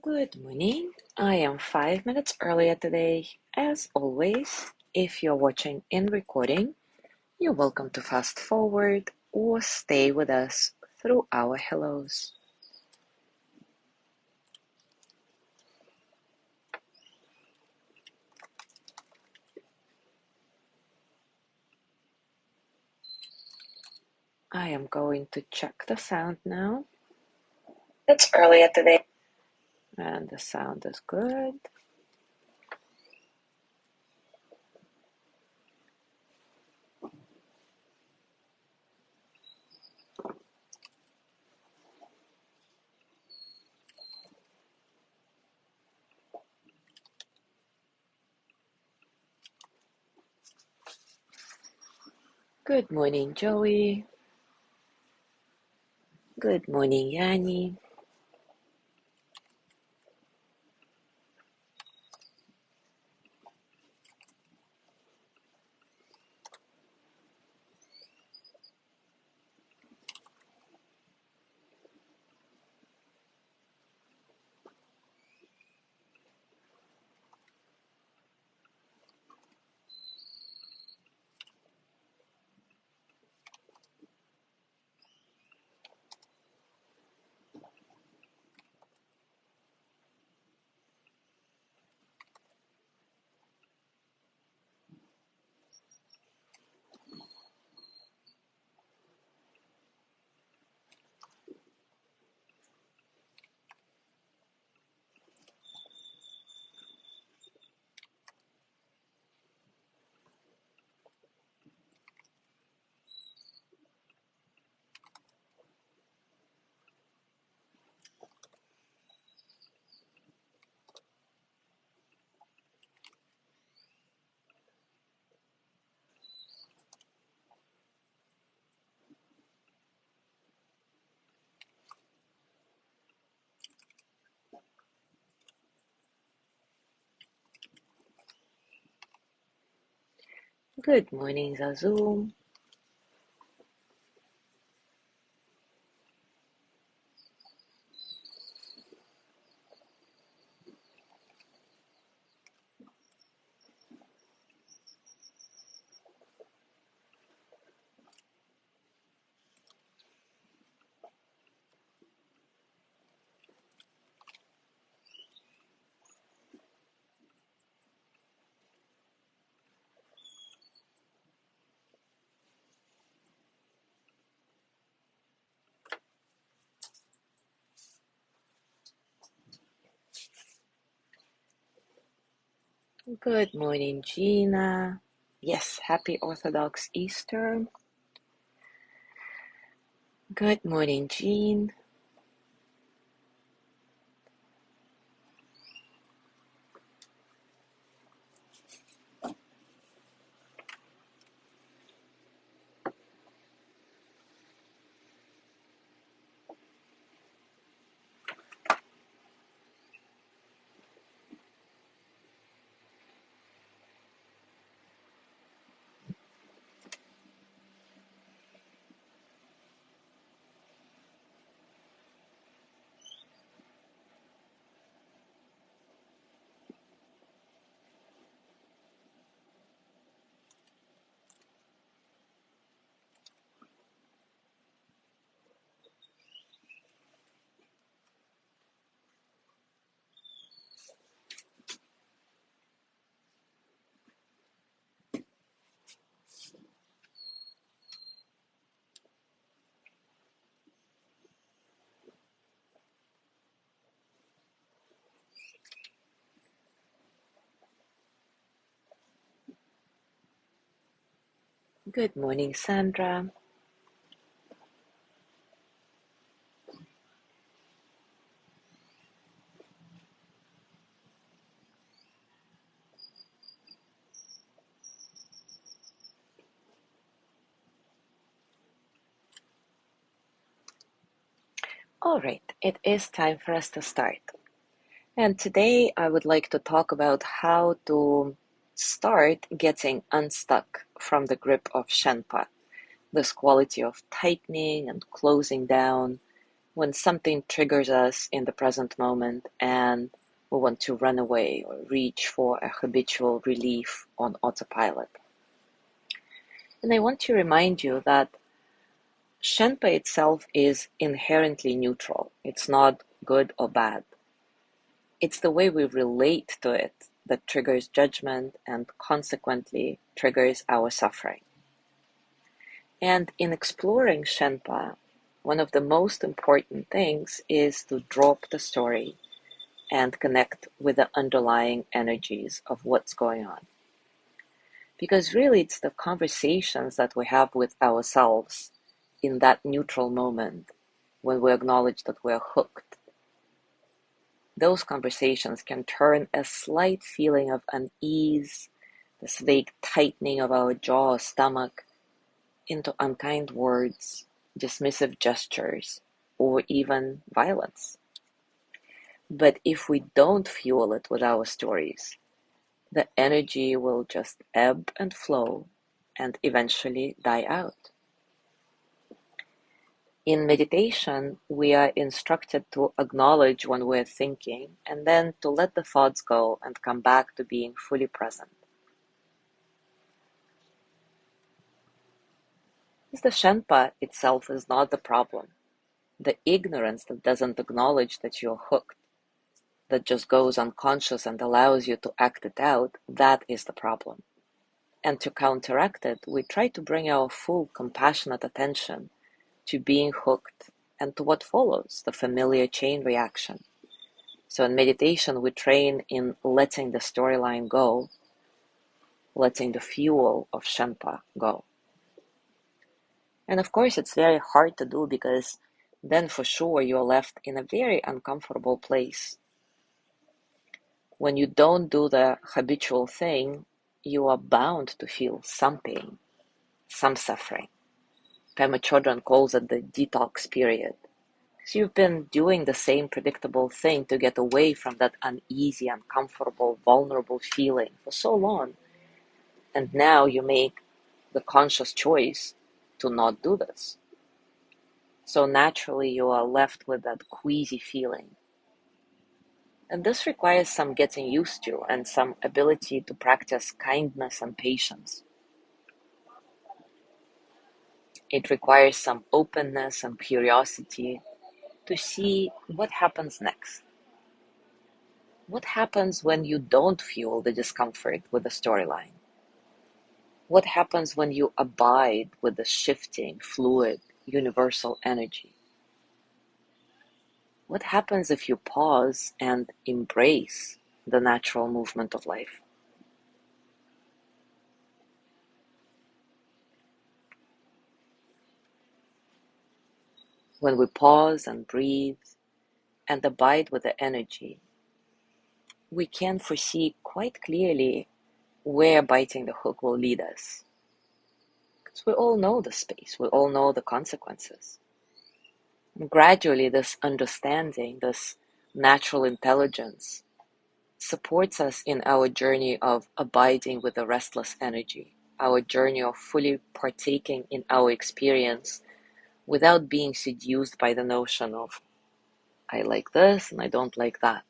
Good morning. I am 5 minutes earlier today. As always, if you're watching in recording, you're welcome to fast forward or stay with us through our hellos. I am going to check the sound now. It's earlier today. And the sound is good. Good morning, Joey. Good morning, Yanni. Good morning, Zazu. Good morning, Gina. Yes, happy Orthodox Easter. Good morning, Jean. Good morning, Sandra. All right, it is time for us to start. And today I would like to talk about how to start getting unstuck from the grip of Shenpa, this quality of tightening and closing down when something triggers us in the present moment and we want to run away or reach for a habitual relief on autopilot. And I want to remind you that Shenpa itself is inherently neutral. It's not good or bad. It's the way we relate to it that triggers judgment and consequently triggers our suffering. And in exploring Shenpa, one of the most important things is to drop the story and connect with the underlying energies of what's going on. Because really, it's the conversations that we have with ourselves in that neutral moment when we acknowledge that we're hooked. Those conversations can turn a slight feeling of unease, this vague tightening of our jaw or stomach, into unkind words, dismissive gestures, or even violence. But if we don't fuel it with our stories, the energy will just ebb and flow and eventually die out. In meditation, we are instructed to acknowledge when we're thinking and then to let the thoughts go and come back to being fully present. The Shenpa itself is not the problem. The ignorance that doesn't acknowledge that you're hooked, that just goes unconscious and allows you to act it out, that is the problem. And to counteract it, we try to bring our full compassionate attention to being hooked and to what follows, the familiar chain reaction. So in meditation, we train in letting the storyline go, letting the fuel of Shenpa go. And of course, it's very hard to do because then for sure you're left in a very uncomfortable place. When you don't do the habitual thing, you are bound to feel some pain, some suffering. Pema Chodron calls it the detox period. So you've been doing the same predictable thing to get away from that uneasy, uncomfortable, vulnerable feeling for so long. And now you make the conscious choice to not do this. So naturally you are left with that queasy feeling. And this requires some getting used to and some ability to practice kindness and patience. It requires some openness and curiosity to see what happens next. What happens when you don't fuel the discomfort with the storyline? What happens when you abide with the shifting, fluid, universal energy? What happens if you pause and embrace the natural movement of life? When we pause and breathe and abide with the energy, we can foresee quite clearly where biting the hook will lead us. Because we all know the space, we all know the consequences. And gradually, this understanding, this natural intelligence, supports us in our journey of abiding with the restless energy, our journey of fully partaking in our experience without being seduced by the notion of, I like this and I don't like that.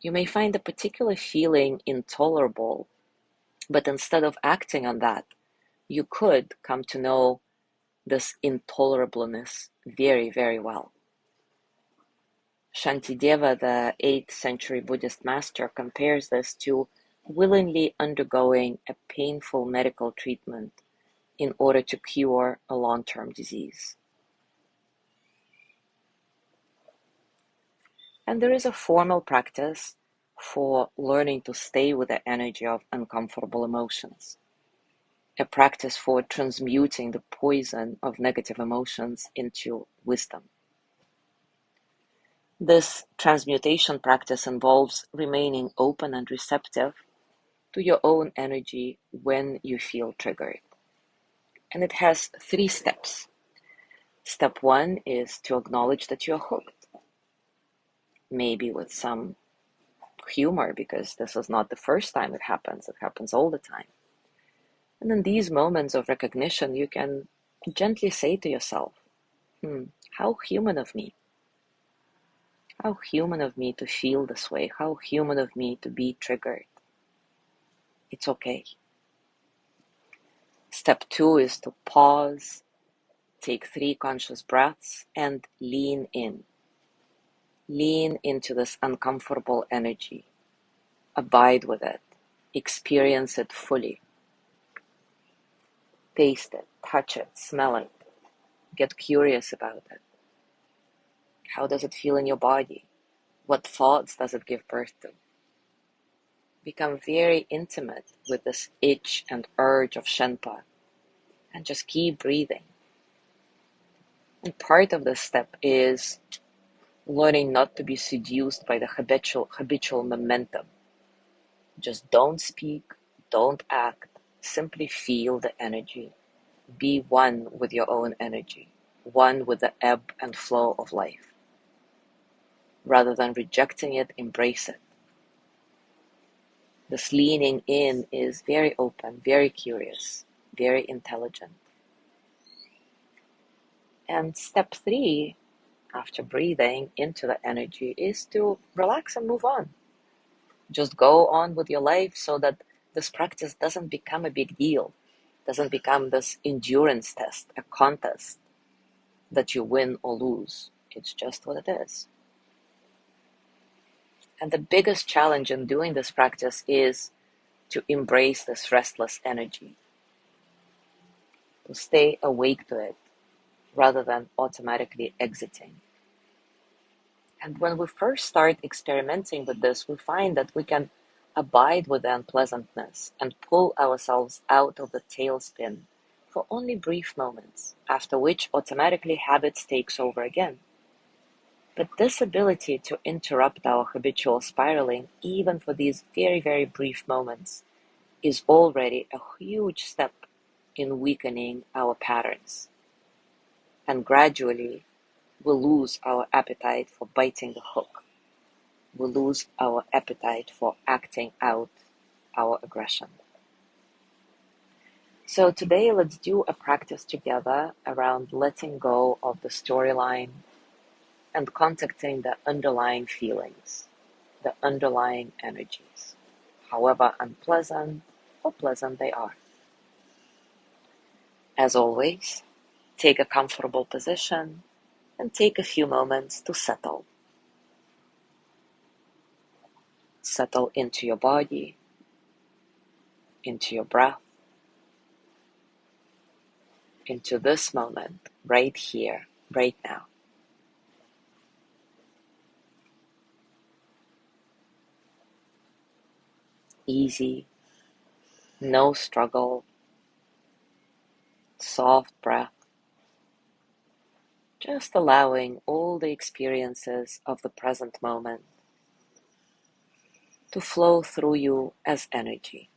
You may find a particular feeling intolerable, but instead of acting on that, you could come to know this intolerableness very, very well. Shantideva, the 8th century Buddhist master, compares this to willingly undergoing a painful medical treatment in order to cure a long-term disease. And there is a formal practice for learning to stay with the energy of uncomfortable emotions, a practice for transmuting the poison of negative emotions into wisdom. This transmutation practice involves remaining open and receptive to your own energy when you feel triggered. And it has 3 steps. Step 1 is to acknowledge that you're hooked, maybe with some humor, because this is not the first time it happens all the time. And in these moments of recognition, you can gently say to yourself, How human of me. How human of me to feel this way. How human of me to be triggered. It's okay. Step 2 is to pause, take 3 conscious breaths, and lean in. Lean into this uncomfortable energy. Abide with it. Experience it fully. Taste it, touch it, smell it. Get curious about it. How does it feel in your body? What thoughts does it give birth to? Become very intimate with this itch and urge of Shenpa, and just keep breathing. And part of this step is learning not to be seduced by the habitual momentum. Just don't speak, don't act, simply feel the energy. Be one with your own energy, one with the ebb and flow of life. Rather than rejecting it, embrace it. This leaning in is very open, very curious, very intelligent. And step 3, after breathing into the energy, is to relax and move on. Just go on with your life so that this practice doesn't become a big deal, doesn't become this endurance test, a contest that you win or lose. It's just what it is. And the biggest challenge in doing this practice is to embrace this restless energy, to stay awake to it rather than automatically exiting. And when we first start experimenting with this, we find that we can abide with the unpleasantness and pull ourselves out of the tailspin for only brief moments, after which automatically habits takes over again. But this ability to interrupt our habitual spiraling, even for these very, very brief moments, is already a huge step in weakening our patterns. And gradually, we'll lose our appetite for biting the hook. We'll lose our appetite for acting out our aggression. So today, let's do a practice together around letting go of the storyline and contacting the underlying feelings, the underlying energies, however unpleasant or pleasant they are. As always, take a comfortable position and take a few moments to settle. Settle into your body, into your breath, into this moment, right here, right now. Easy, no struggle, soft breath, just allowing all the experiences of the present moment to flow through you as energy.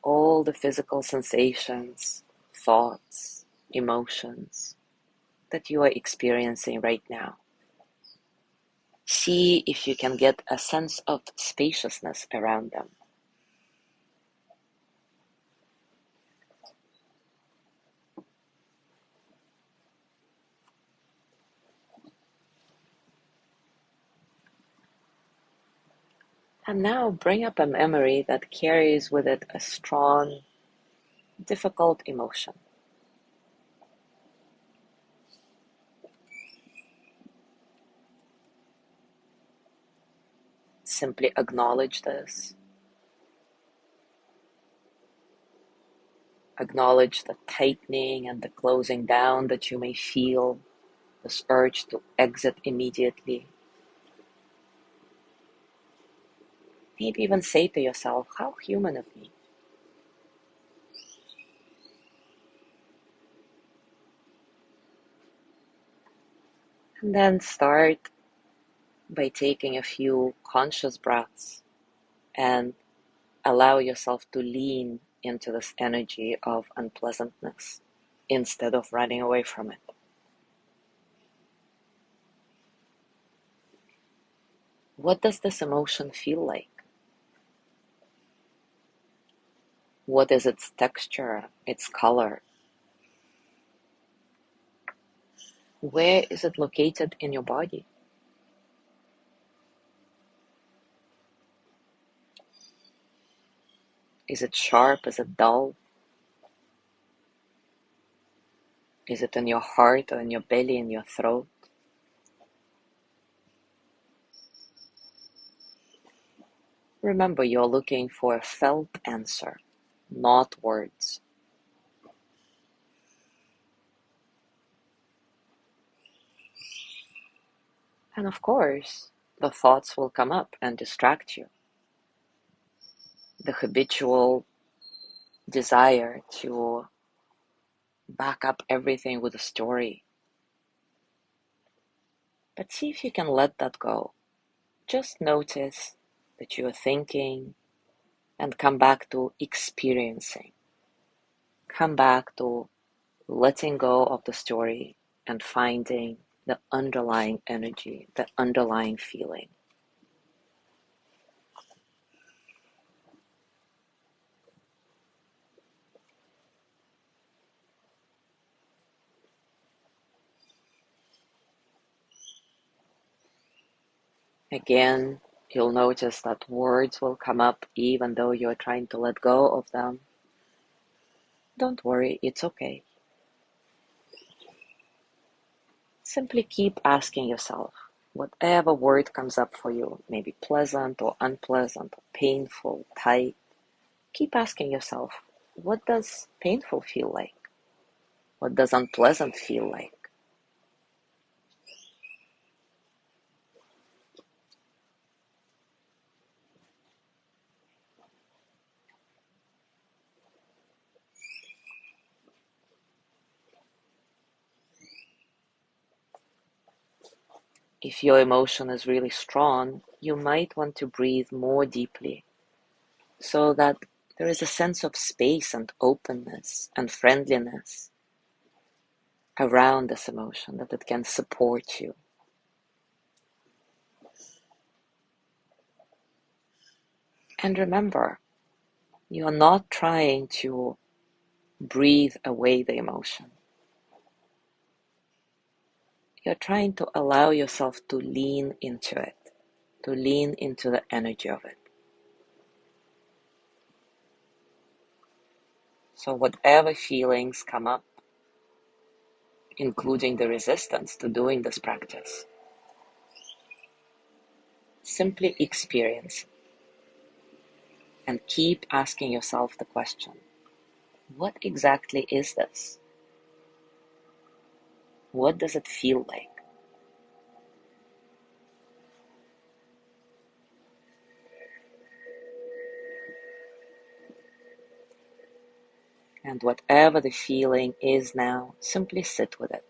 All the physical sensations, thoughts, emotions that you are experiencing right now. See if you can get a sense of spaciousness around them. And now bring up a memory that carries with it a strong, difficult emotion. Simply acknowledge this. Acknowledge the tightening and the closing down that you may feel, this urge to exit immediately. Maybe even say to yourself, how human of me. And then start by taking a few conscious breaths and allow yourself to lean into this energy of unpleasantness instead of running away from it. What does this emotion feel like? What is its texture, its color? Where is it located in your body? Is it sharp? Is it dull? Is it in your heart or in your belly, in your throat? Remember, you're looking for a felt answer, not words. And of course, the thoughts will come up and distract you. The habitual desire to back up everything with a story. But see if you can let that go. Just notice that you're thinking and come back to experiencing. Come back to letting go of the story and finding the underlying energy, the underlying feeling. Again, you'll notice that words will come up even though you're trying to let go of them. Don't worry, it's okay. Simply keep asking yourself, whatever word comes up for you, maybe pleasant or unpleasant, painful, tight, keep asking yourself, what does painful feel like? What does unpleasant feel like? If your emotion is really strong, you might want to breathe more deeply so that there is a sense of space and openness and friendliness around this emotion, that it can support you. And remember, you are not trying to breathe away the emotion. You're trying to allow yourself to lean into it, to lean into the energy of it. So whatever feelings come up, including the resistance to doing this practice, simply experience and keep asking yourself the question, what exactly is this? What does it feel like? And whatever the feeling is now, simply sit with it.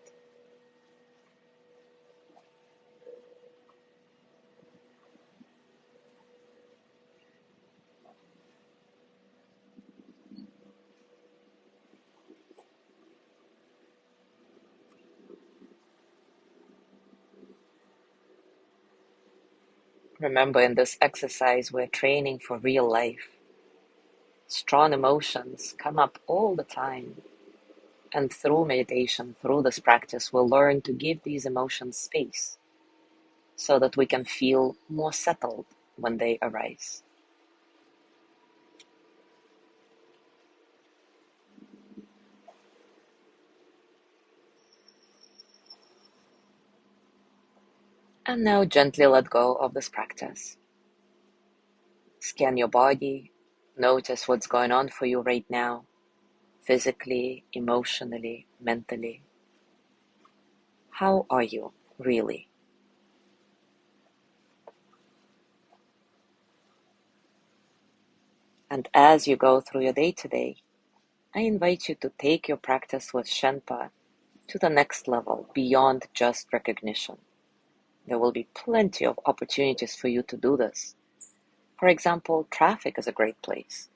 Remember, in this exercise, we're training for real life. Strong emotions come up all the time. And through meditation, through this practice, we'll learn to give these emotions space so that we can feel more settled when they arise. And now gently let go of this practice. Scan your body, notice what's going on for you right now, physically, emotionally, mentally. How are you, really? And as you go through your day today, I invite you to take your practice with Shenpa to the next level beyond just recognition. There will be plenty of opportunities for you to do this. For example, traffic is a great place.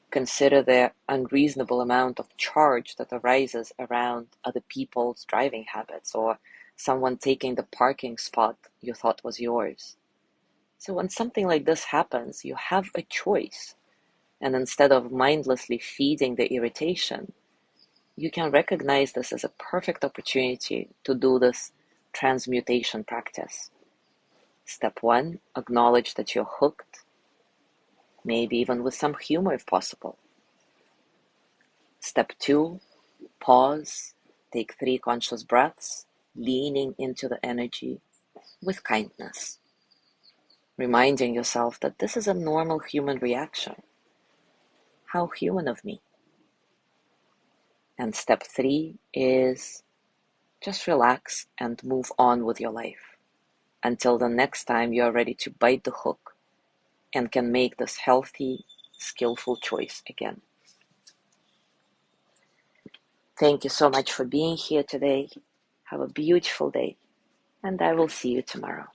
Consider the unreasonable amount of charge that arises around other people's driving habits, or someone taking the parking spot you thought was yours. So when something like this happens, you have a choice. And instead of mindlessly feeding the irritation, you can recognize this as a perfect opportunity to do this transmutation practice. Step 1, acknowledge that you're hooked, maybe even with some humor if possible. Step 2, pause, take 3 conscious breaths, leaning into the energy with kindness, reminding yourself that this is a normal human reaction. How human of me. And step 3 is just relax and move on with your life until the next time you are ready to bite the hook and can make this healthy, skillful choice again. Thank you so much for being here today. Have a beautiful day, and I will see you tomorrow.